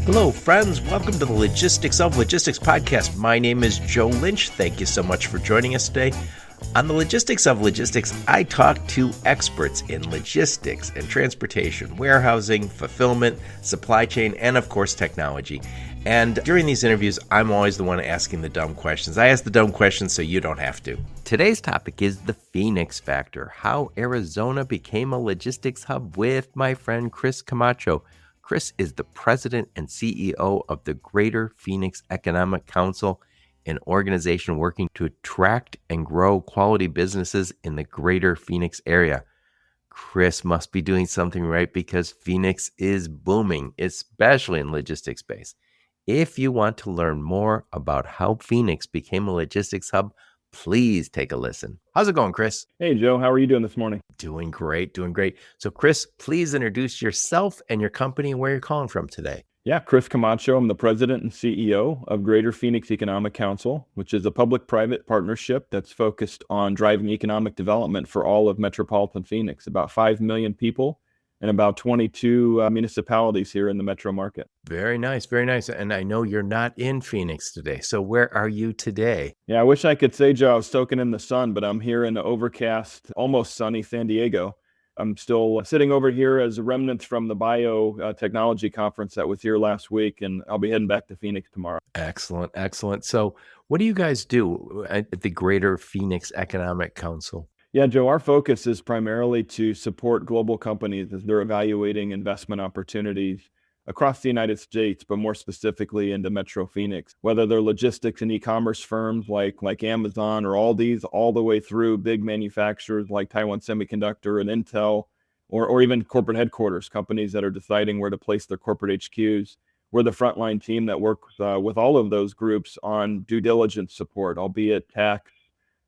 Hello, friends. Welcome to the Logistics of Logistics podcast. My name is Joe Lynch. Thank you so much for joining us today. On the Logistics of Logistics, I talk to experts in logistics and transportation, warehousing, fulfillment, supply chain, and of course, technology. And during these interviews, I'm always the one asking the dumb questions. I ask the dumb questions so you don't have to. Today's topic is the Phoenix Factor, how Arizona became a logistics hub with my friend Chris Camacho. Chris is the president and CEO of the Greater Phoenix Economic Council, an organization working to attract and grow quality businesses in the Greater Phoenix area. Chris must be doing something right because Phoenix is booming, especially in logistics space. If you want to learn more about how Phoenix became a logistics hub, please take a listen. How's it going, Chris? Hey, Joe. How are you doing this morning? Doing great, doing great. So, Chris, please introduce yourself and your company and where you're calling from today. Yeah, Chris Camacho. I'm the president and CEO of Greater Phoenix Economic Council, which is a public-private partnership that's focused on driving economic development for all of metropolitan Phoenix, about 5 million people and about 22 municipalities here in the metro market. Very nice, very nice. And I know you're not in Phoenix today. So where are you today? Yeah, I wish I could say, Joe, I was soaking in the sun, but I'm here in the overcast, almost sunny San Diego. I'm still sitting over here as remnants from the biotechnology conference that was here last week, and I'll be heading back to Phoenix tomorrow. Excellent, excellent. So what do you guys do at the Greater Phoenix Economic Council? Yeah, Joe, our focus is primarily to support global companies as they're evaluating investment opportunities across the United States, but more specifically into Metro Phoenix, whether they're logistics and e-commerce firms like Amazon or Aldi's, all the way through big manufacturers like Taiwan Semiconductor and Intel, or even corporate headquarters, companies that are deciding where to place their corporate HQs. We're the frontline team that works with all of those groups on due diligence support, albeit tax,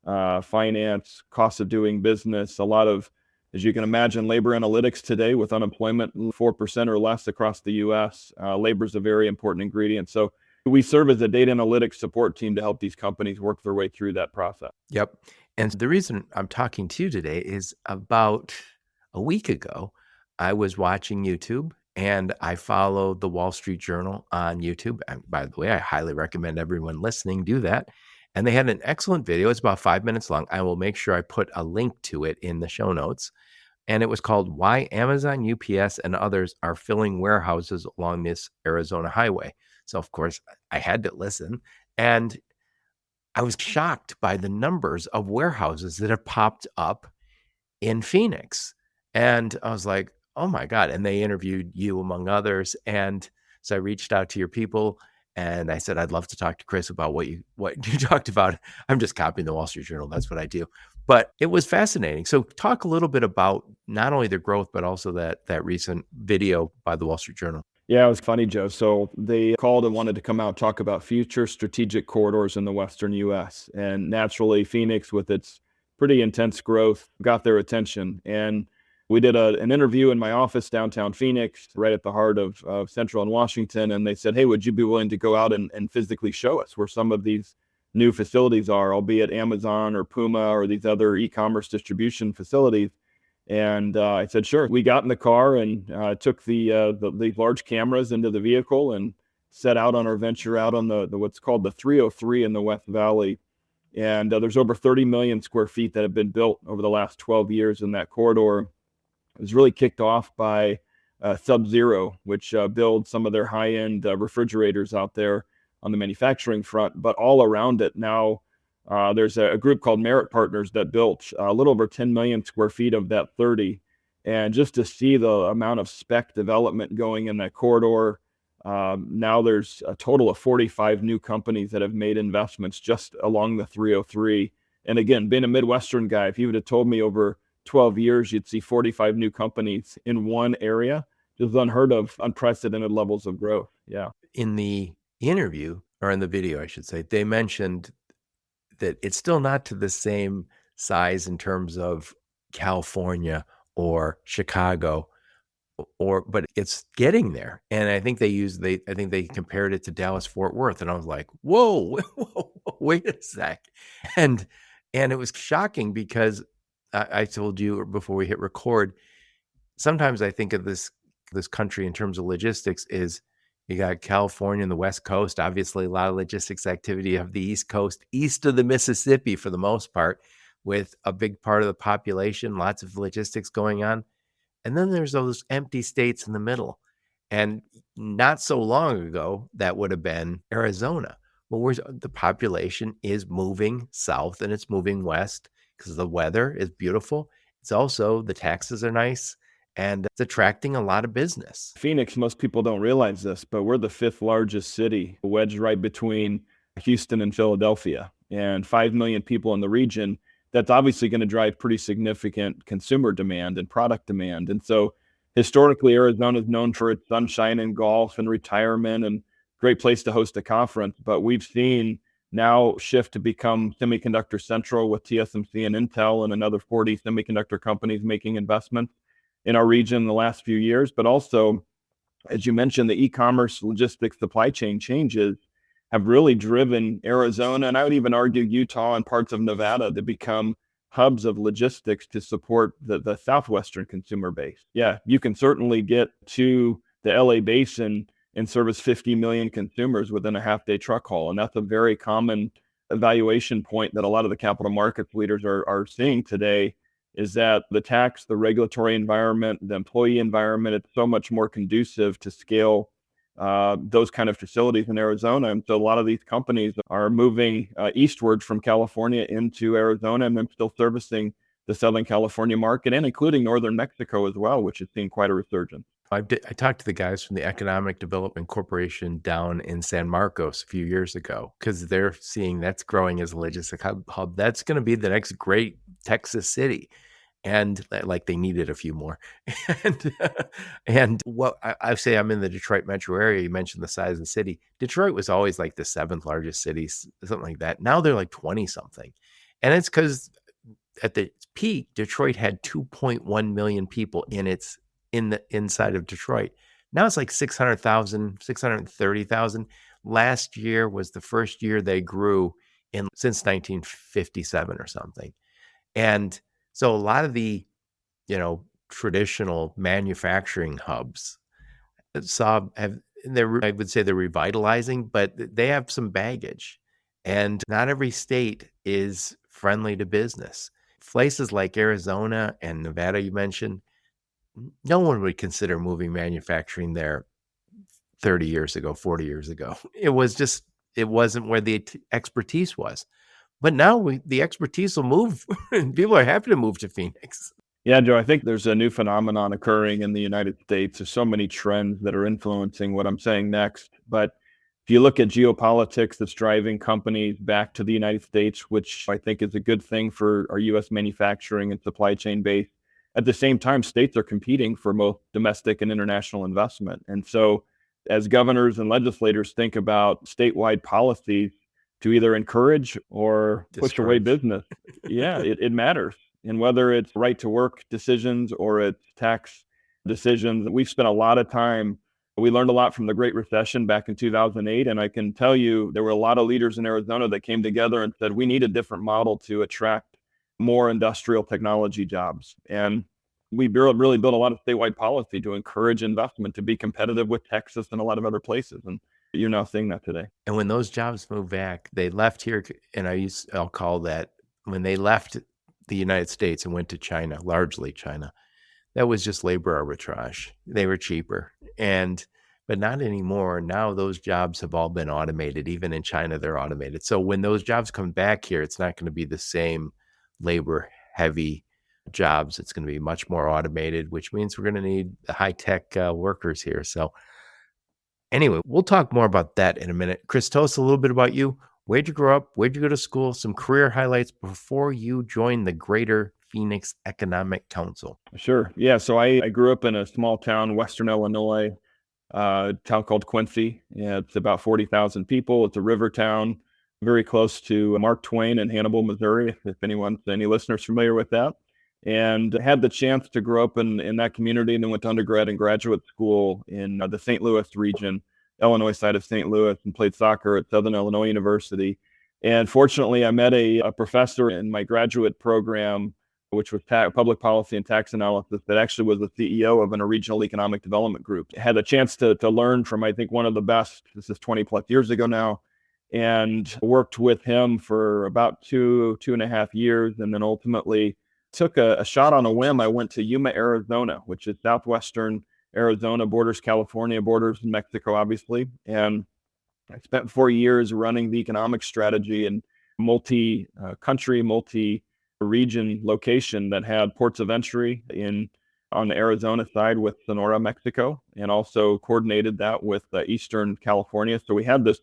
finance, cost of doing business, a lot of, as you can imagine, labor analytics today with unemployment 4% or less across the U.S. Labor is a very important ingredient. So we serve as a data analytics support team to help these companies work their way through that process. Yep. And the reason I'm talking to you today is about a week ago, I was watching YouTube and I followed the Wall Street Journal on YouTube. And by the way, I highly recommend everyone listening do that. And they had an excellent video. It's about 5 minutes long. I will make sure I put a link to it in the show notes. And it was called Why Amazon, UPS, and Others Are Filling Warehouses Along This Arizona Highway. So, of course, I had to listen. And I was shocked by the numbers of warehouses that have popped up in Phoenix. And I was like, oh my God. And they interviewed you among others. And so I reached out to your people and I said, I'd love to talk to Chris about what you talked about. I'm just copying the Wall Street Journal. That's what I do. But it was fascinating. So talk a little bit about not only the growth, but also that recent video by the Wall Street Journal. Yeah, it was funny, Joe. So they called and wanted to come out and talk about future strategic corridors in the Western U.S. And naturally, Phoenix, with its pretty intense growth, got their attention. And we did an interview in my office downtown Phoenix, right at the heart of Central and Washington. And they said, hey, would you be willing to go out and physically show us where some of these new facilities are, albeit Amazon or Puma or these other e-commerce distribution facilities? And I said, sure. We got in the car and took the large cameras into the vehicle and set out on our venture out on the what's called the 303 in the West Valley. And there's over 30 million square feet that have been built over the last 12 years in that corridor. It was really kicked off by Sub-Zero, which builds some of their high-end refrigerators out there on the manufacturing front. But all around it now, there's a group called Merit Partners that built a little over 10 million square feet of that 30. And just to see the amount of spec development going in that corridor, now there's a total of 45 new companies that have made investments just along the 303. And again, being a Midwestern guy, if you would have told me over 12 years, you'd see 45 new companies in one area, just unheard of, unprecedented levels of growth. Yeah. In the interview, or in the video, I should say, they mentioned that it's still not to the same size in terms of California or Chicago, but it's getting there. And I think they compared it to Dallas Fort Worth, and I was like, whoa, wait a sec. And it was shocking because I told you before we hit record, sometimes I think of this country in terms of logistics is You got California and the West Coast, obviously a lot of logistics activity of the East Coast, east of the Mississippi for the most part, with a big part of the population, lots of logistics going on. And then there's those empty states in the middle. And not so long ago, that would have been Arizona. Well, the population is moving south and it's moving west because the weather is beautiful. It's also the taxes are nice and it's attracting a lot of business. Phoenix, most people don't realize this, but we're the fifth largest city, wedged right between Houston and Philadelphia, and 5 million people in the region. That's obviously going to drive pretty significant consumer demand and product demand. And so historically, Arizona is known for its sunshine and golf and retirement and great place to host a conference. But we've seen now shift to become semiconductor central with TSMC and Intel and another 40 semiconductor companies making investments in our region in the last few years. But also, as you mentioned, the e-commerce logistics supply chain changes have really driven Arizona, and I would even argue Utah and parts of Nevada, to become hubs of logistics to support the southwestern consumer base. Yeah, you can certainly get to the LA basin and service 50 million consumers within a half-day truck haul, and that's a very common evaluation point that a lot of the capital markets leaders are seeing today, is that the tax, the regulatory environment, the employee environment, it's so much more conducive to scale those kind of facilities in Arizona. And so a lot of these companies are moving eastward from California into Arizona, and then still servicing the Southern California market, and including Northern Mexico as well, which has seen quite a resurgence. I talked to the guys from the Economic Development Corporation down in San Marcos a few years ago because they're seeing that's growing as a logistic hub. That's going to be the next great Texas city. And like they needed a few more. and and what I say, I'm in the Detroit metro area. You mentioned the size of the city. Detroit was always like the seventh largest city, something like that. Now they're like 20 something. And it's because at the peak, Detroit had 2.1 million people in the inside of Detroit. Now it's like 600,000, 630,000. Last year was the first year they grew in since 1957 or something. And so a lot of the, traditional manufacturing hubs I would say they're revitalizing, but they have some baggage. And not every state is friendly to business. Places like Arizona and Nevada, you mentioned, no one would consider moving manufacturing there 30 years ago, 40 years ago. It wasn't where the expertise was. But now the expertise will move, and people are happy to move to Phoenix. Yeah, Joe, I think there's a new phenomenon occurring in the United States. There's so many trends that are influencing what I'm saying next. But if you look at geopolitics that's driving companies back to the United States, which I think is a good thing for our US manufacturing and supply chain base, at the same time, states are competing for both domestic and international investment. And so, as governors and legislators think about statewide policies to either encourage or push away Discourage. business, yeah, it matters. And whether it's right to work decisions or it's tax decisions, we've spent a lot of time. We learned a lot from the Great Recession back in 2008. And I can tell you, there were a lot of leaders in Arizona that came together and said, we need a different model to attract more industrial technology jobs. And we really built a lot of statewide policy to encourage investment to be competitive with Texas and a lot of other places. And you're now seeing that today. And when those jobs moved back, they left here, and I'll call that when they left the United States and went to China, largely China. That was just labor arbitrage. They were cheaper, but not anymore. Now those jobs have all been automated. Even in China, they're automated. So when those jobs come back here, it's not going to be the same labor heavy jobs. It's going to be much more automated, which means we're going to need high tech workers here. So anyway, we'll talk more about that in a minute. Chris, tell us a little bit about you. Where'd you grow up? Where'd you go to school? Some career highlights before you joined the Greater Phoenix Economic Council. Sure. Yeah. So I grew up in a small town, Western Illinois, town called Quincy. Yeah, it's about 40,000 people. It's a river town, very close to Mark Twain and Hannibal, Missouri, if any listeners familiar with that. And I had the chance to grow up in that community, and then went to undergrad and graduate school in the St. Louis region, Illinois side of St. Louis, and played soccer at Southern Illinois University. And fortunately, I met a professor in my graduate program which was public policy and tax analysis, that actually was the CEO of a regional economic development group. I had a chance to learn from, I think, one of the best. This is 20 plus years ago now, and worked with him for about two and a half years. And then ultimately took a shot on a whim. I went to Yuma, Arizona, which is southwestern Arizona, borders California, borders Mexico, obviously. And I spent 4 years running the economic strategy in multi-country, multi-region location that had ports of entry in on the Arizona side with Sonora, Mexico, and also coordinated that with Eastern California. So we had this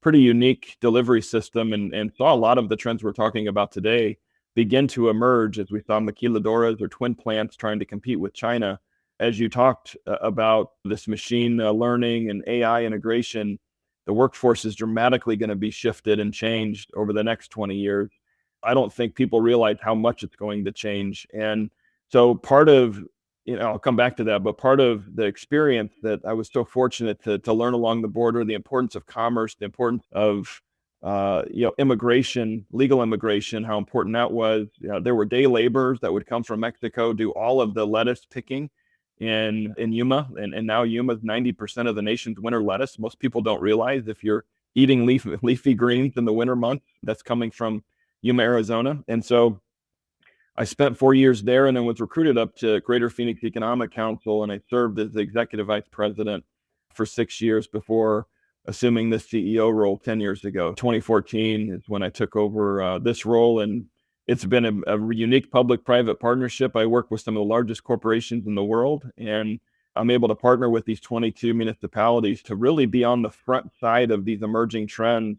pretty unique delivery system, and saw a lot of the trends we're talking about today begin to emerge as we saw maquiladoras or twin plants trying to compete with China. As you talked about this machine learning and AI integration, the workforce is dramatically going to be shifted and changed over the next 20 years. I don't think people realize how much it's going to change. And so part of, I'll come back to that, but part of the experience that I was so fortunate to learn along the border, the importance of commerce, the importance of immigration, legal immigration, how important that was. There were day laborers that would come from Mexico, do all of the lettuce picking in Yuma, and now Yuma is 90% of the nation's winter lettuce. Most people don't realize if you're eating leafy greens in the winter months, that's coming from Yuma, Arizona. And so I spent 4 years there, and then was recruited up to Greater Phoenix Economic Council, and I served as the executive vice president for 6 years before assuming the CEO role 10 years ago. 2014 is when I took over this role, and it's been a unique public-private partnership. I work with some of the largest corporations in the world, and I'm able to partner with these 22 municipalities to really be on the front side of these emerging trends,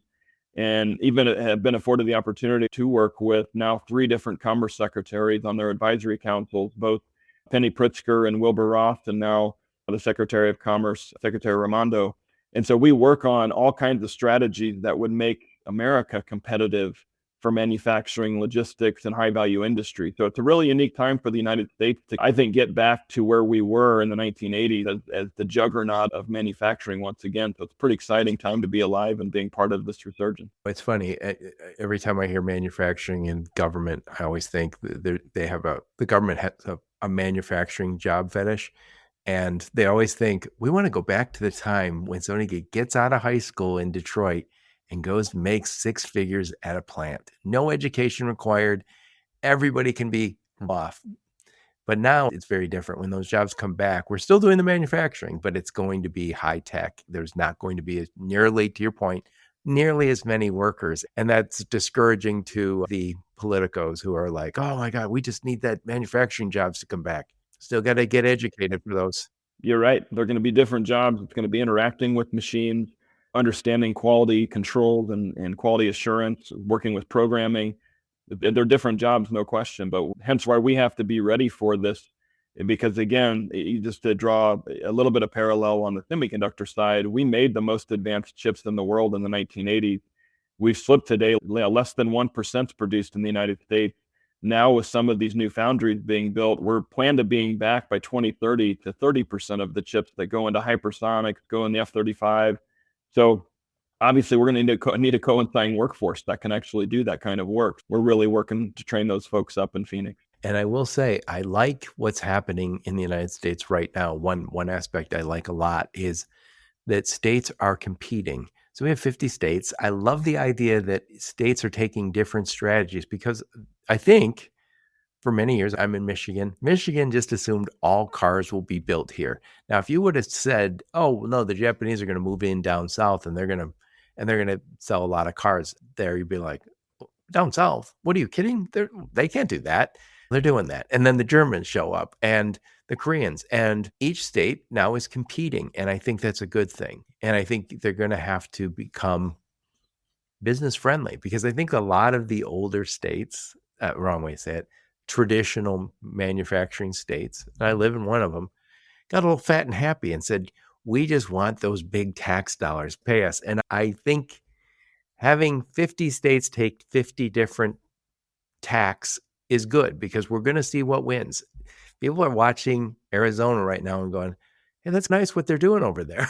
and even have been afforded the opportunity to work with now 3 different commerce secretaries on their advisory councils, both Penny Pritzker and Wilbur Ross, and now the Secretary of Commerce, Secretary Raimondo. And so we work on all kinds of strategies that would make America competitive for manufacturing, logistics, and high value industry. So it's a really unique time for the United States to, I think, get back to where we were in the 1980s as the juggernaut of manufacturing once again. So it's a pretty exciting time to be alive and being part of this resurgence. It's funny. Every time I hear manufacturing and government, I always think the government has a manufacturing job fetish. And they always think, we want to go back to the time when somebody gets out of high school in Detroit and goes and makes 6 figures at a plant. No education required. Everybody can be off. But now it's very different. When those jobs come back, we're still doing the manufacturing, but it's going to be high tech. There's not going to be nearly, to your point, nearly as many workers. And that's discouraging to the politicos who are like, oh my God, we just need that manufacturing jobs to come back. Still got to get educated for those. You're right. They're going to be different jobs. It's going to be interacting with machines, understanding quality controls and quality assurance, working with programming. They're different jobs, no question, but hence why we have to be ready for this. Because again, just to draw a little bit of parallel on the semiconductor side, we made the most advanced chips in the world in the 1980s. We've slipped today, less than 1% produced in the United States. Now with some of these new foundries being built, we're planned to being back by 2030 to 30% of the chips that go into hypersonics, go in the F-35. So obviously we're going to need a coinciding workforce that can actually do that kind of work. We're really working to train those folks up in Phoenix. And I will say, I like what's happening in the United States right now. One aspect I like a lot is that states are competing. So we have 50 states. I love the idea that states are taking different strategies, because I think for many years, I'm in Michigan. Michigan just assumed all cars will be built here. Now, if you would have said, "Oh no, the Japanese are going to move in down south and they're going to sell a lot of cars there," you'd be like, "Down south? What are you kidding? They can't do that." They're doing that, and then the Germans show up and the Koreans, and each state now is competing, and I think that's a good thing. And I think they're going to have to become business friendly, because I think a lot of the older states, wrong way to say it, traditional manufacturing states, and I live in one of them, got a little fat and happy and said, we just want those big tax dollars, pay us. And I think having 50 states take 50 different tax is good, because we're going to see what wins. People are watching Arizona right now and going, hey, that's nice what they're doing over there.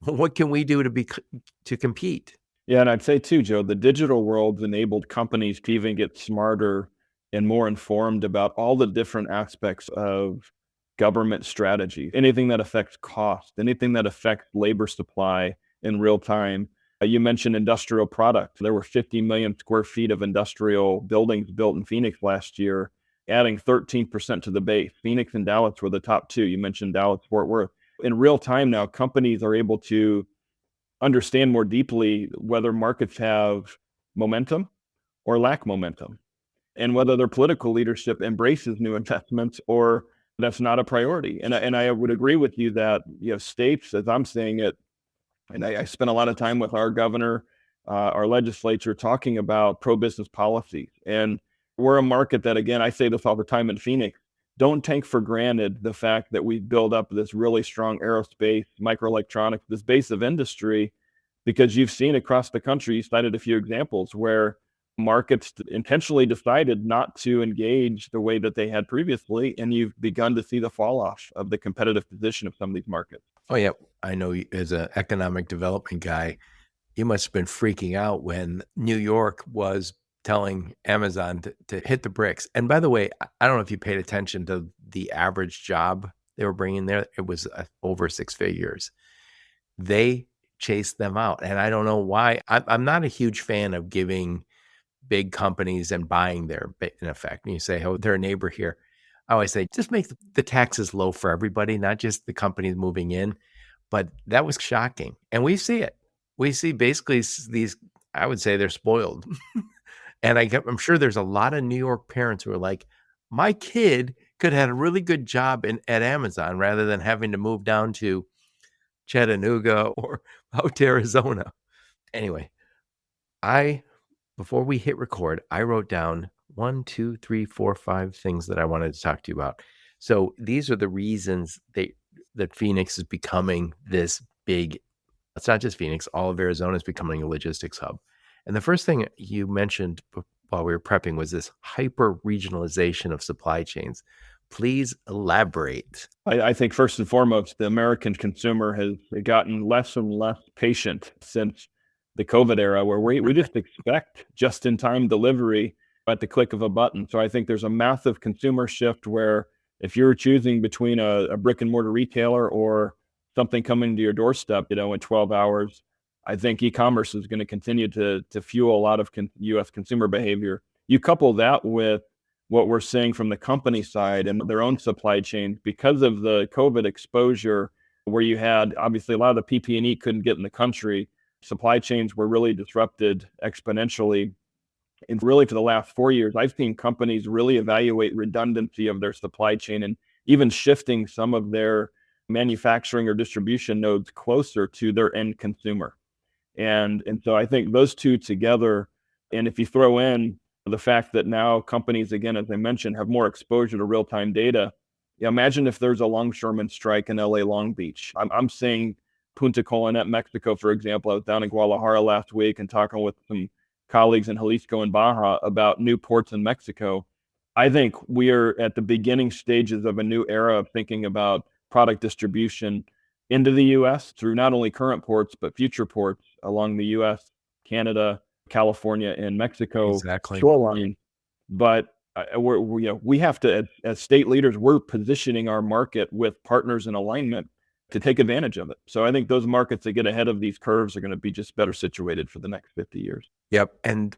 What can we do to compete? Yeah, and I'd say too, Joe, the digital world's enabled companies to even get smarter and more informed about all the different aspects of government strategy, anything that affects cost, anything that affects labor supply in real time. You mentioned industrial product. There were 50 million square feet of industrial buildings built in Phoenix last year, adding 13% to the base. Phoenix and Dallas were the top two. You mentioned Dallas, Fort Worth. In real time now, companies are able to understand more deeply whether markets have momentum or lack momentum, and whether their political leadership embraces new investments or that's not a priority. And I would agree with you that states, as I'm saying it, and I spent a lot of time with our governor, our legislature, talking about pro-business policies. And we're a market that, again, I say this all the time in Phoenix, don't take for granted the fact that we build up this really strong aerospace, microelectronics, this base of industry, because you've seen across the country, you cited a few examples where markets intentionally decided not to engage the way that they had previously, and you've begun to see the fall off of the competitive position of some of these markets. Oh, yeah. I know as an economic development guy, you must have been freaking out when New York was telling Amazon to hit the bricks. And by the way, I don't know if you paid attention to the average job they were bringing there. It was over 6 figures. They chased them out. And I don't know why. I'm not a huge fan of giving big companies and buying their, in effect. And you say, oh, they're a neighbor here. I always say, just make the taxes low for everybody, not just the companies moving in. But that was shocking. And we see it. We see basically these, I would say they're spoiled. And I'm sure there's a lot of New York parents who are like, my kid could have had a really good job at Amazon rather than having to move down to Chattanooga or out to Arizona. Anyway, before we hit record, I wrote down 1, 2, 3, 4, 5 things that I wanted to talk to you about. So these are the reasons that Phoenix is becoming this big. It's not just Phoenix, all of Arizona is becoming a logistics hub. And the first thing you mentioned while we were prepping was this hyper-regionalization of supply chains. Please elaborate. I think first and foremost, the American consumer has gotten less and less patient since the COVID era, where we just expect just-in-time delivery at the click of a button. So I think there's a massive consumer shift where if you're choosing between a brick and mortar retailer or something coming to your doorstep, in 12 hours, I think e-commerce is going to continue to fuel a lot of U.S. consumer behavior. You couple that with what we're seeing from the company side and their own supply chain because of the COVID exposure, where you had obviously a lot of the PP&E couldn't get in the country. Supply chains were really disrupted exponentially. And really, for the last 4 years, I've seen companies really evaluate redundancy of their supply chain and even shifting some of their manufacturing or distribution nodes closer to their end consumer. And so I think those two together, and if you throw in the fact that now companies, again, as I mentioned, have more exposure to real-time data. Imagine if there's a longshoreman strike in LA Long Beach. I'm seeing Punta Colonet, Mexico, for example. I was down in Guadalajara last week and talking with some colleagues in Jalisco and Baja about new ports in Mexico. I think we are at the beginning stages of a new era of thinking about product distribution into the U.S. through not only current ports, but future ports along the U.S., Canada, California, and Mexico shoreline. But we have to, as state leaders, we're positioning our market with partners in alignment to take advantage of it. So I think those markets that get ahead of these curves are going to be just better situated for the next 50 years. Yep. And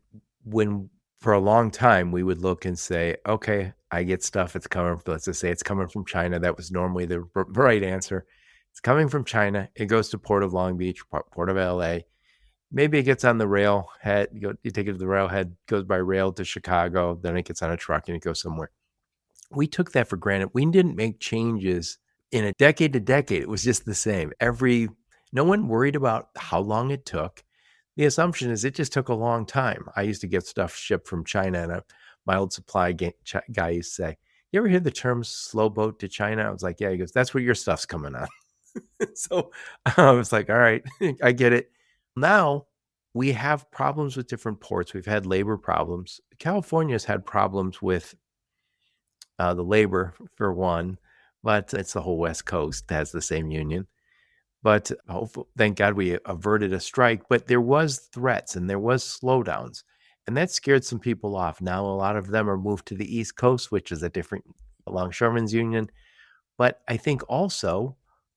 for a long time, we would look and say, okay, I get stuff. It's coming, let's just say it's coming from China. That was normally the right answer. It's coming from China. It goes to Port of Long Beach, Port of LA. Maybe it gets on the railhead. You take it to the railhead, goes by rail to Chicago. Then it gets on a truck and it goes somewhere. We took that for granted. We didn't make changes in a decade to decade. It was just the same. No one worried about how long it took. The assumption is it just took a long time. I used to get stuff shipped from China, and my old supply guy used to say, you ever hear the term slow boat to China? I was like, yeah. He goes, that's where your stuff's coming on. So I was like, all right, I get it. Now we have problems with different ports. We've had labor problems. California's had problems with the labor, for one, but it's the whole West Coast that has the same union. But thank God we averted a strike. But there was threats and there was slowdowns. And that scared some people off. Now a lot of them are moved to the East Coast, which is a different longshoremen's union. But I think also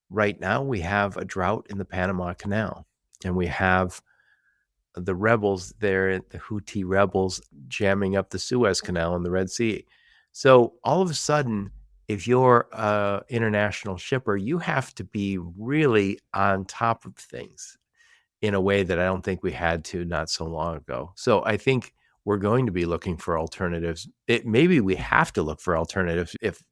right now we have a drought in the Panama Canal, and we have the rebels there, the Houthi rebels jamming up the Suez Canal and the Red Sea. So all of a sudden, if you're an international shipper, you have to be really on top of things in a way that I don't think we had to not so long ago. So I think we're going to be looking for alternatives. Maybe we have to look for alternatives if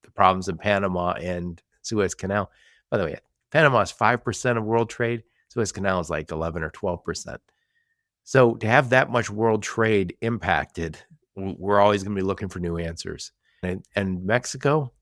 the problems in Panama and Suez Canal. By the way, Panama is 5% of world trade. Suez Canal is like 11 or 12%. So to have that much world trade impacted, we're always going to be looking for new answers. And Mexico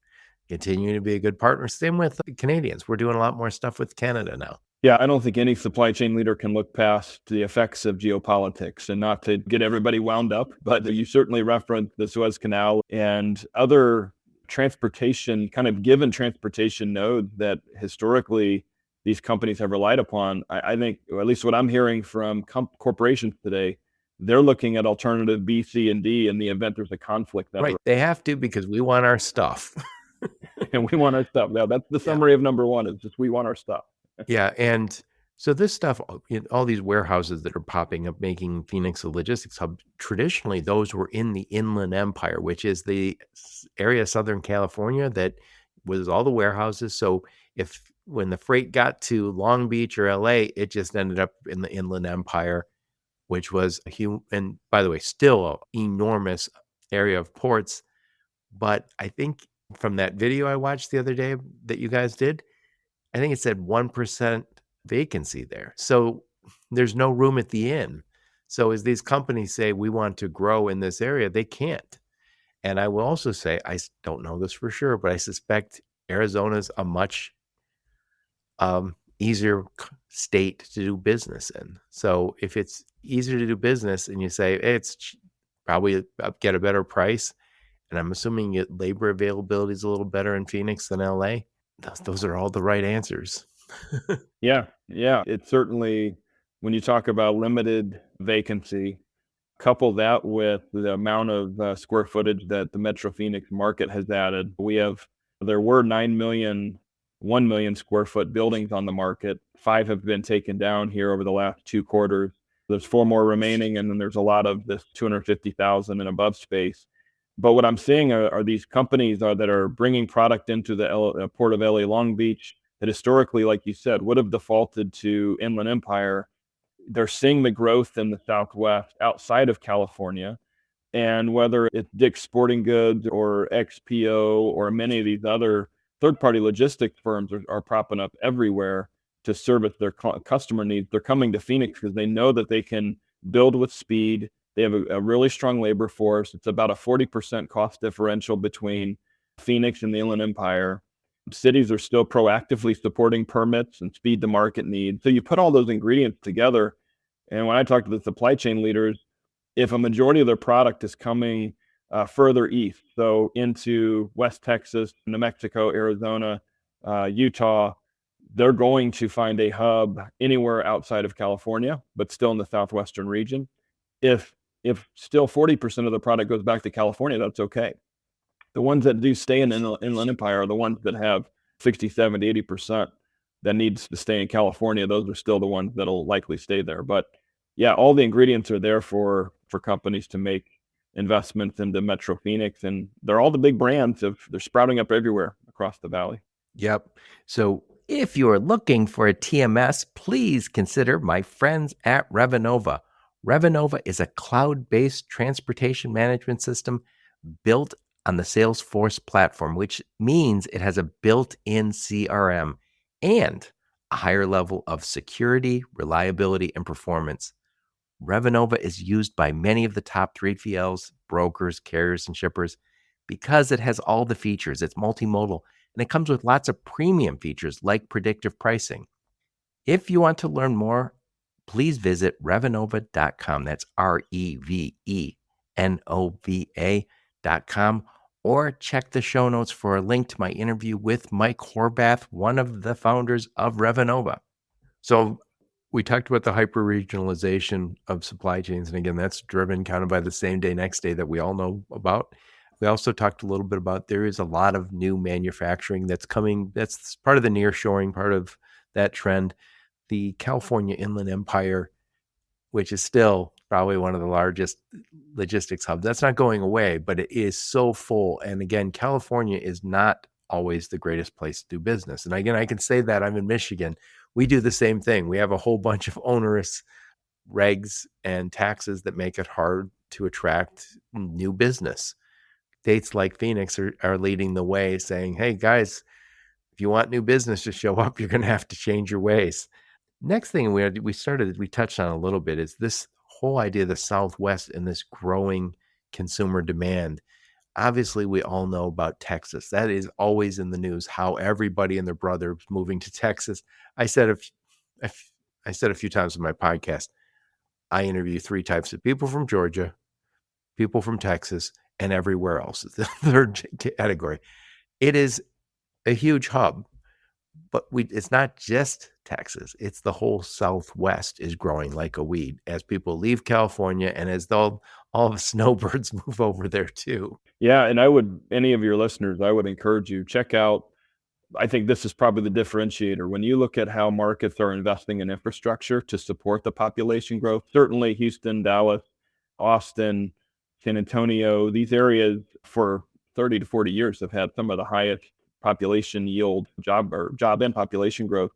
continuing to be a good partner. Same with the Canadians. We're doing a lot more stuff with Canada now. Yeah, I don't think any supply chain leader can look past the effects of geopolitics, and not to get everybody wound up, but you certainly referenced the Suez Canal and other transportation, kind of given transportation nodes that historically these companies have relied upon. I think, or at least what I'm hearing from corporations today, they're looking at alternative B, C, and D in the event there's a conflict. Right. They have to, because we want our stuff. And we want our stuff. Now, that's the summary of number one, is just we want our stuff. Yeah. And so this stuff, all these warehouses that are popping up, making Phoenix a logistics hub, traditionally those were in the Inland Empire, which is the area of Southern California that was all the warehouses. So when the freight got to Long Beach or LA, it just ended up in the Inland Empire, which was and by the way, still an enormous area of ports. But I think from that video I watched the other day that you guys did, I think it said 1% vacancy there. So there's no room at the inn. So as these companies say, we want to grow in this area, they can't. And I will also say, I don't know this for sure, but I suspect Arizona's a much easier state to do business in. So if it's easier to do business and you say, hey, it's probably get a better price, and I'm assuming labor availability is a little better in Phoenix than LA, those are all the right answers. Yeah. It's certainly, when you talk about limited vacancy, couple that with the amount of square footage that the Metro Phoenix market has added. There were 1 million square foot buildings on the market. 5 have been taken down here over the last 2 quarters. There's 4 more remaining, and then there's a lot of this 250,000 and above space. But what I'm seeing are these companies that are bringing product into the port of LA Long Beach that historically, like you said, would have defaulted to Inland Empire. They're seeing the growth in the Southwest outside of California. And whether it's Dick's Sporting Goods or XPO or many of these other third-party logistics firms are propping up everywhere to service their customer needs. They're coming to Phoenix because they know that they can build with speed. They have a really strong labor force. It's about a 40% cost differential between Phoenix and the Inland Empire. Cities are still proactively supporting permits and speed to market needs. So you put all those ingredients together, and when I talk to the supply chain leaders, if a majority of their product is coming further east, so into West Texas, New Mexico, Arizona, Utah, they're going to find a hub anywhere outside of California, but still in the southwestern region. If still 40% of the product goes back to California, that's okay. The ones that do stay in the Inland Empire are the ones that have 60, 70, 80% that needs to stay in California. Those are still the ones that'll likely stay there. But yeah, all the ingredients are there for companies to make investments into Metro Phoenix, and they're all the big brands. They're sprouting up everywhere across the valley. Yep. So if you're looking for a TMS, please consider my friends at Revenova. Revenova is a cloud-based transportation management system built on the Salesforce platform, which means it has a built-in CRM and a higher level of security, reliability, and performance. Revenova is used by many of the top 3PLs, brokers, carriers, and shippers because it has all the features. It's multimodal, and it comes with lots of premium features like predictive pricing. If you want to learn more, please visit revenova.com. That's REVENOVA.com, or check the show notes for a link to my interview with Mike Horvath, one of the founders of Revenova. So We talked about the hyper-regionalization of supply chains, and again, that's driven kind of by the same day, next day that we all know about. We also talked a little bit about there is a lot of new manufacturing that's coming. That's part of the nearshoring, part of that trend. The California Inland Empire, which is still probably one of the largest logistics hubs, that's not going away, but it is so full. And again, California is not always the greatest place to do business. And again, I can say that I'm in Michigan. We do the same thing. We have a whole bunch of onerous regs and taxes that make it hard to attract new business. States like Phoenix are leading the way, saying, hey, guys, if you want new business to show up, you're going to have to change your ways. Next thing we touched on a little bit is this whole idea of the Southwest and this growing consumer demand. Obviously, we all know about Texas. That is always in the news, how everybody and their brother is moving to Texas. I said a few times in my podcast, I interview three types of people: from Georgia, people from Texas, and everywhere else. The third category. It is a huge hub, but it's not just Texas. It's the whole Southwest is growing like a weed as people leave California and as all the snowbirds move over there too. Yeah, and any of your listeners, I would encourage you, check out, I think this is probably the differentiator. When you look at how markets are investing in infrastructure to support the population growth, certainly Houston, Dallas, Austin, San Antonio, these areas for 30 to 40 years have had some of the highest population yield, job and population growth.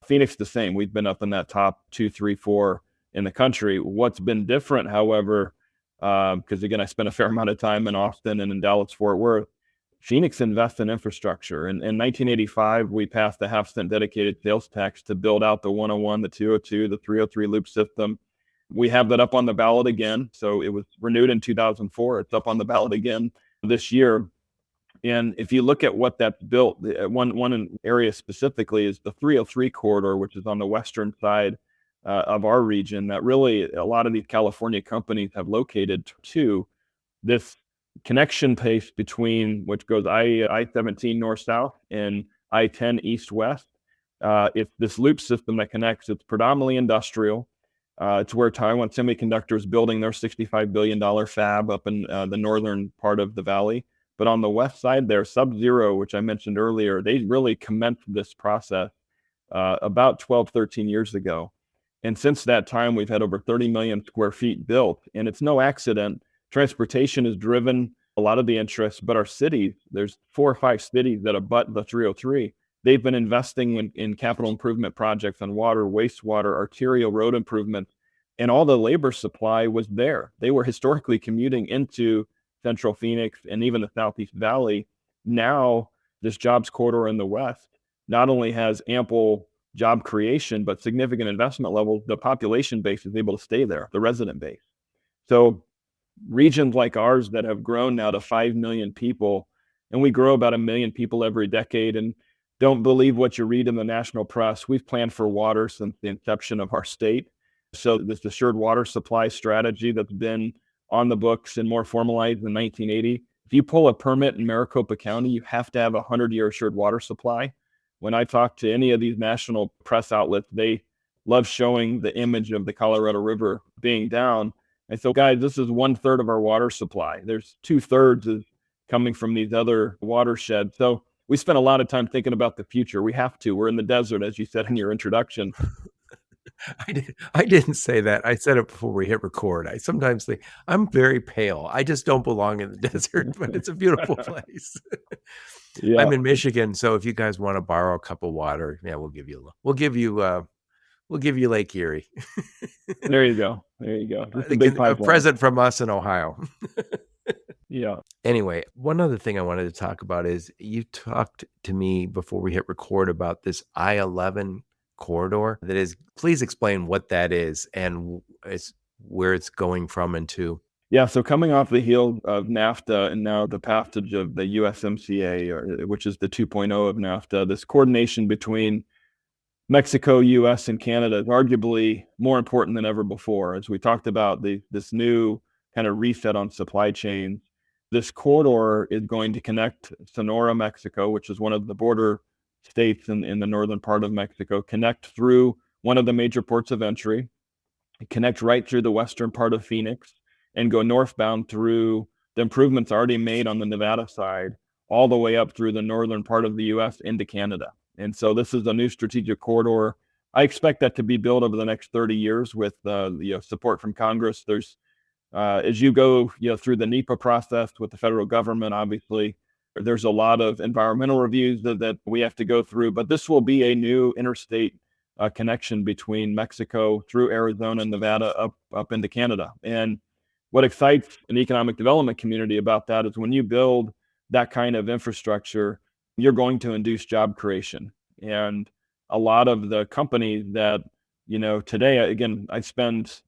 Phoenix, the same. We've been up in that top 2, 3, 4 in the country. What's been different, however, because again, I spent a fair amount of time in Austin and in Dallas, Fort Worth. Phoenix invests in infrastructure. In 1985, we passed the half-cent dedicated sales tax to build out the 101, the 202, the 303 loop system. We have that up on the ballot again. So it was renewed in 2004. It's up on the ballot again this year. And if you look at what that's built, one area specifically is the 303 corridor, which is on the western side of our region, that really a lot of these California companies have located to. This connection pace between, which goes I-17 north-south and I-10 east-west. It's this loop system that connects. It's predominantly industrial. It's where Taiwan Semiconductor is building their $65 billion fab up in the northern part of the valley. But on the west side there, Sub-Zero, which I mentioned earlier, they really commenced this process about 12, 13 years ago. And since that time, we've had over 30 million square feet built. And it's no accident. Transportation has driven a lot of the interest, but our cities, there's 4 or 5 cities that abut the 303. They've been investing in capital improvement projects on water, wastewater, arterial road improvements, and all the labor supply was there. They were historically commuting into Central Phoenix and even the Southeast Valley. Now, this jobs corridor in the West not only has ample job creation, but significant investment levels. The population base is able to stay there, the resident base. So regions like ours that have grown now to 5 million people, and we grow about 1 million people every decade, and don't believe what you read in the national press. We've planned for water since the inception of our state. So this assured water supply strategy that's been on the books and more formalized in 1980. If you pull a permit in Maricopa County, you have to have a 100-year assured water supply. When I talk to any of these national press outlets, they love showing the image of the Colorado River being down. And so, guys, this is 1/3 of our water supply. There's 2/3 is coming from these other watersheds. So we spend a lot of time thinking about the future. We have to. We're in the desert, as you said in your introduction. I didn't say that. I said it before we hit record. I sometimes think I'm very pale. I just don't belong in the desert, but it's a beautiful place. Yeah. I'm in Michigan, so if you guys want to borrow a cup of water, yeah, we'll give you Lake Erie. There you go. There you go. Just a big A pipeline. present from us in Ohio. Yeah. Anyway, one other thing I wanted to talk about is you talked to me before we hit record about this I-11 corridor. Please explain what that is and where it's going from and to. Yeah, so coming off the heel of NAFTA and now the passage of the USMCA, which is the 2.0 of NAFTA, this coordination between Mexico, US, and Canada is arguably more important than ever before. As we talked about this new kind of reset on supply chains, this corridor is going to connect Sonora, Mexico, which is one of the border states in the northern part of Mexico, connect through one of the major ports of entry, connect right through the western part of Phoenix, and go northbound through the improvements already made on the Nevada side, all the way up through the northern part of the U.S. into Canada. And so this is a new strategic corridor. I expect that to be built over the next 30 years with support from Congress. There's as you go through the NEPA process with the federal government, obviously there's a lot of environmental reviews that we have to go through, but this will be a new interstate connection between Mexico through Arizona and Nevada up into Canada. And what excites an economic development community about that is when you build that kind of infrastructure, you're going to induce job creation. And a lot of the companies that today, again,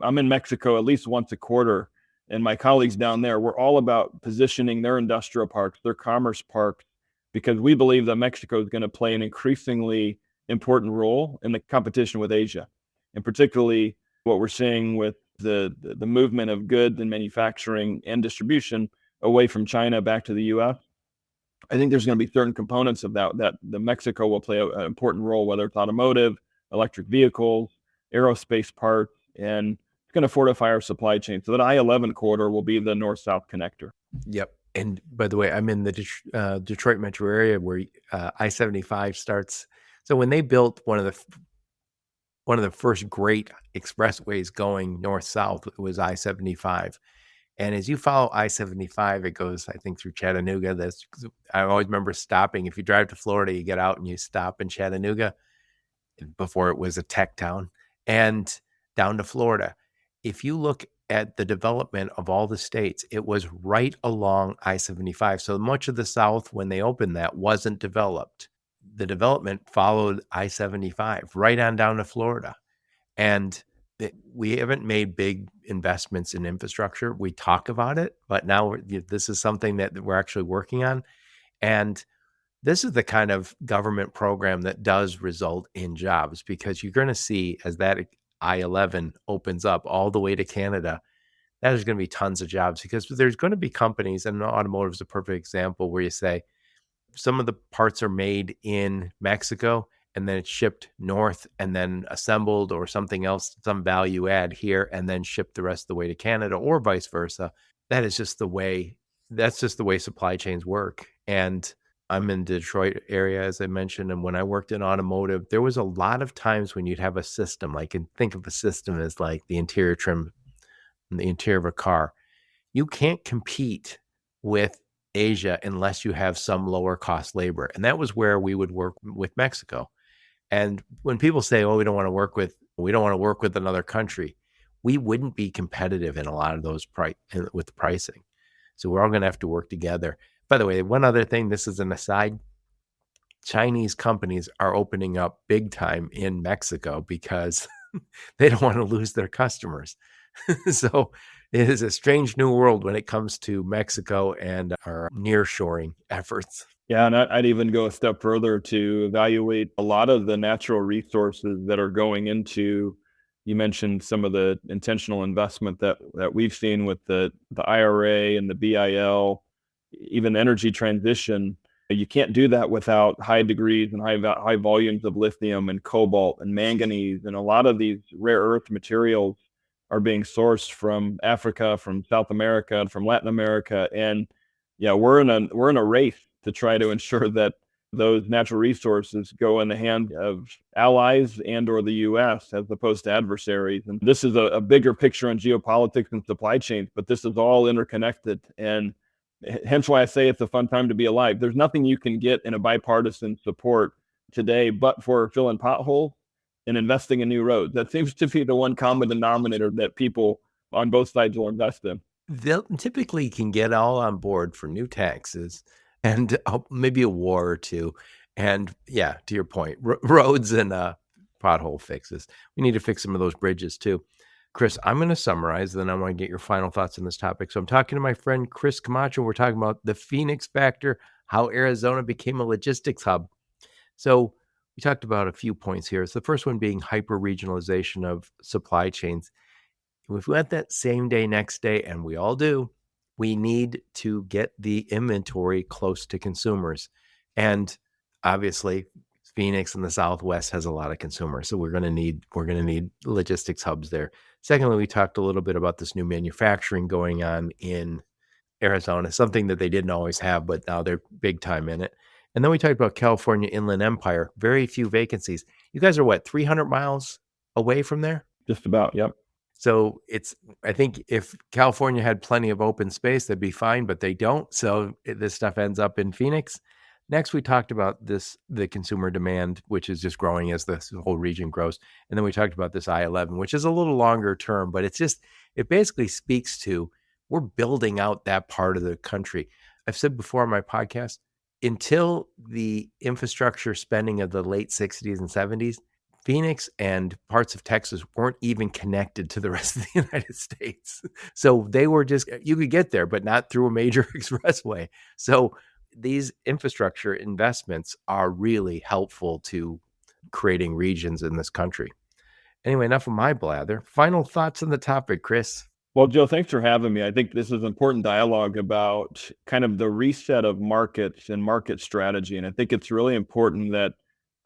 I'm in Mexico at least once a quarter, and my colleagues down there, we're all about positioning their industrial parks, their commerce parks, because we believe that Mexico is going to play an increasingly important role in the competition with Asia. And particularly what we're seeing with the movement of goods and manufacturing and distribution away from China back to the US. I think there's going to be certain components of that the Mexico will play an important role, whether it's automotive, electric vehicles, aerospace parts, and it's going to fortify our supply chain. So that I-11 corridor will be the north-south connector. Yep. And by the way, I'm in the Detroit metro area where I-75 starts. So when they built one of the first great expressways going north-south, it was I-75. And as you follow I-75, it goes, I think, through Chattanooga. I always remember stopping. If you drive to Florida, you get out and you stop in Chattanooga before it was a tech town, and down to Florida. If you look at the development of all the states, it was right along I-75. So much of the South, when they opened that, wasn't developed. The development followed I-75 right on down to Florida. And we haven't made big investments in infrastructure. We talk about it, but now this is something that we're actually working on. And this is the kind of government program that does result in jobs, because you're going to see as that I-11 opens up all the way to Canada, that there's going to be tons of jobs, because there's going to be companies, and automotive is a perfect example, where you say some of the parts are made in Mexico and then it's shipped north and then assembled or something else, some value add here, and then shipped the rest of the way to Canada, or vice versa. That's just the way supply chains work. And I'm in the Detroit area, as I mentioned, and when I worked in automotive, there was a lot of times when you'd have a system, like, and think of a system as like the interior trim, the interior of a car. You can't compete with Asia unless you have some lower cost labor. And that was where we would work with Mexico. And when people say, "Oh, we don't want to work with another country," we wouldn't be competitive in a lot of those with the pricing. So we're all going to have to work together. By the way, one other thing, this is an aside. Chinese companies are opening up big time in Mexico because they don't want to lose their customers. So it is a strange new world when it comes to Mexico and our nearshoring efforts. Yeah, and I'd even go a step further to evaluate a lot of the natural resources that are going into. You mentioned some of the intentional investment that we've seen with the IRA and the BIL, even energy transition. You can't do that without high degrees and high volumes of lithium and cobalt and manganese, and a lot of these rare earth materials are being sourced from Africa, from South America, and from Latin America. And yeah, we're in a race to try to ensure that those natural resources go in the hands of allies and or the U.S. as opposed to adversaries. And this is a bigger picture on geopolitics and supply chains, but this is all interconnected. And hence why I say it's a fun time to be alive. There's nothing you can get in a bipartisan support today but for filling potholes and investing in new roads. That seems to be the one common denominator that people on both sides will invest in. They'll typically can get all on board for new taxes and maybe a war or two. And yeah, to your point, roads and pothole fixes. We need to fix some of those bridges too. Chris, I'm going to summarize, then I want to get your final thoughts on this topic. So I'm talking to my friend Chris Camacho. We're talking about the Phoenix factor, how Arizona became a logistics hub. So we talked about a few points here. So the first one being hyper-regionalization of supply chains. If we want that same day, next day, and we all do, we need to get the inventory close to consumers. And obviously, Phoenix in the Southwest has a lot of consumers, so we're going to need logistics hubs there. Secondly, we talked a little bit about this new manufacturing going on in Arizona, something that they didn't always have, but now they're big time in it. And then we talked about California Inland Empire, very few vacancies. You guys are what, 300 miles away from there? Just about, yep. So I think if California had plenty of open space, that'd be fine, but they don't. So this stuff ends up in Phoenix. Next, we talked about the consumer demand, which is just growing as the whole region grows. And then we talked about this I-11, which is a little longer term, but it basically speaks to we're building out that part of the country. I've said before on my podcast, until the infrastructure spending of the late 60s and 70s, Phoenix and parts of Texas weren't even connected to the rest of the United States. So they were you could get there, but not through a major expressway. So these infrastructure investments are really helpful to creating regions in this country. Anyway, enough of my blather. Final thoughts on the topic, Chris? Well, Joe, thanks for having me. I think this is important dialogue about kind of the reset of markets and market strategy. And I think it's really important that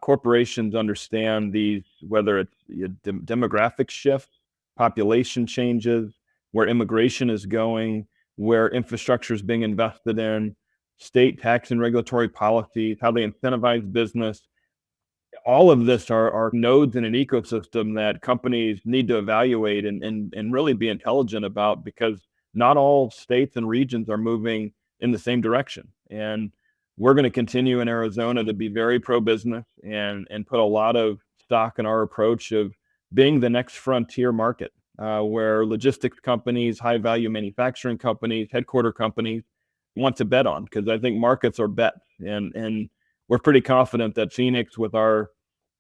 corporations understand these, whether it's demographic shift, population changes, where immigration is going, where infrastructure is being invested in, state tax and regulatory policies, how they incentivize business. All of this are nodes in an ecosystem that companies need to evaluate and really be intelligent about, because not all states and regions are moving in the same direction. And we're going to continue in Arizona to be very pro-business and put a lot of stock in our approach of being the next frontier market, where logistics companies, high-value manufacturing companies, headquarter companies want to bet on, because I think markets are bets. And we're pretty confident that Phoenix, with our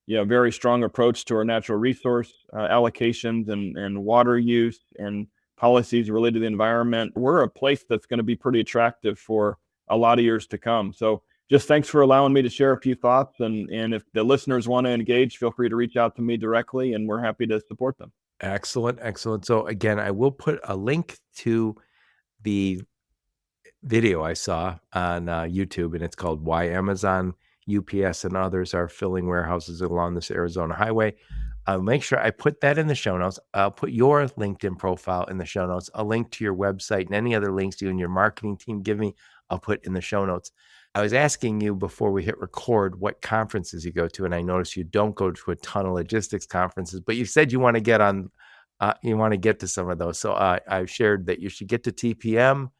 very strong approach to our natural resource allocations and water use and policies related to the environment, we're a place that's going to be pretty attractive for a lot of years to come. So just thanks for allowing me to share a few thoughts. And if the listeners want to engage, feel free to reach out to me directly, and we're happy to support them. Excellent. So again, I will put a link to the video I saw on YouTube, and it's called Why Amazon, UPS, and Others Are Filling Warehouses Along This Arizona Highway. I'll make sure I put that in the show notes. I'll put your LinkedIn profile in the show notes. A link to your website and any other links you and your marketing team give me, I'll put in the show notes. I was asking you before we hit record what conferences you go to, and I noticed you don't go to a ton of logistics conferences, but you said you want to get on, you want to get to some of those. So I've shared that you should get to TPM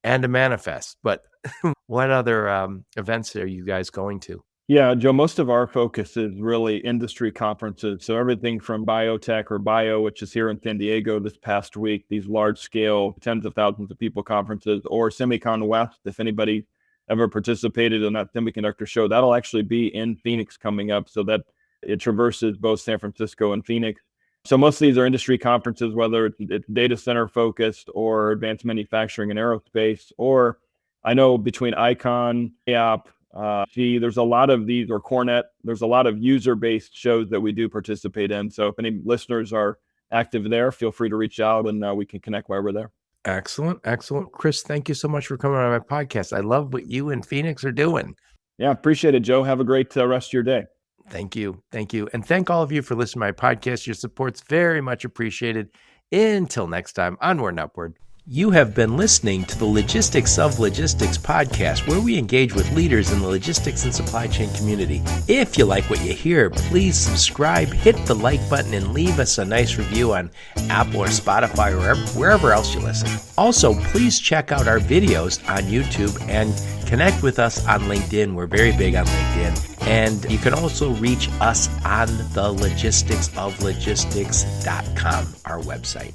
and a Manifest. But what other events are you guys going to? Yeah, Joe, most of our focus is really industry conferences. So everything from biotech or bio, which is here in San Diego this past week, these large scale, tens of thousands of people conferences, or Semicon West, if anybody ever participated in that semiconductor show, that'll actually be in Phoenix coming up, so that it traverses both San Francisco and Phoenix. So most of these are industry conferences, whether it's data center focused or advanced manufacturing and aerospace, or I know between Icon, AAP, there's a lot of these, or Cornet, there's a lot of user-based shows that we do participate in. So if any listeners are active there, feel free to reach out, and we can connect while we're there. Excellent. Chris, thank you so much for coming on my podcast. I love what you and Phoenix are doing. Yeah, appreciate it, Joe. Have a great rest of your day. Thank you. And thank all of you for listening to my podcast. Your support's very much appreciated. Until next time, onward and upward. You have been listening to the Logistics of Logistics podcast, where we engage with leaders in the logistics and supply chain community. If you like what you hear, please subscribe, hit the like button, and leave us a nice review on Apple or Spotify or wherever else you listen. Also, please check out our videos on YouTube and connect with us on LinkedIn. We're very big on LinkedIn. And you can also reach us on the logisticsoflogistics.com, our website.